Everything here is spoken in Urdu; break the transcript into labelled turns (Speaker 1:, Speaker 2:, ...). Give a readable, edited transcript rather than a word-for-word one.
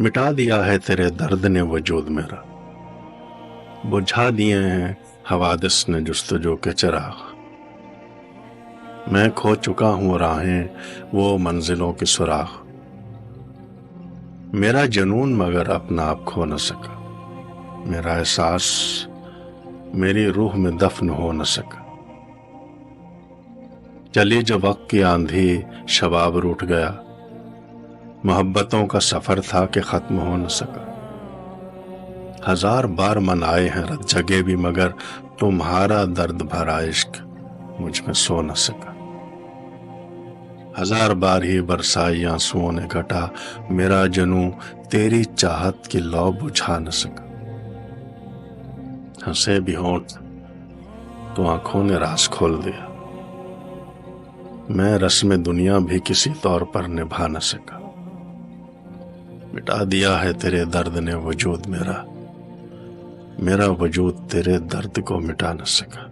Speaker 1: مٹا دیا ہے تیرے درد نے وجود میرا، بجھا دیے ہیں حوادث نے جستجو کے چراغ۔ میں کھو چکا ہوں راہیں وہ منزلوں کی سراغ، میرا جنون مگر اپنا آپ کھو نہ سکا، میرا احساس میری روح میں دفن ہو نہ سکا۔ چلی جب وقت کی آندھی شباب روٹھ گیا، محبتوں کا سفر تھا کہ ختم ہو نہ سکا۔ ہزار بار منائے ہیں رت جگے بھی مگر تمہارا درد بھرا عشق مجھ میں سو نہ سکا۔ ہزار بار ہی برسائی آنسوؤں نے گھٹا، میرا جنوں تیری چاہت کی لو بجھا نہ سکا۔ ہنسے بھی ہونٹ تو آنکھوں نے راز کھول دیا، میں رسم دنیا بھی کسی طور پر نبھا نہ سکا۔ مٹا دیا ہے تیرے درد نے وجود میرا، میرا وجود تیرے درد کو مٹا نہ سکا۔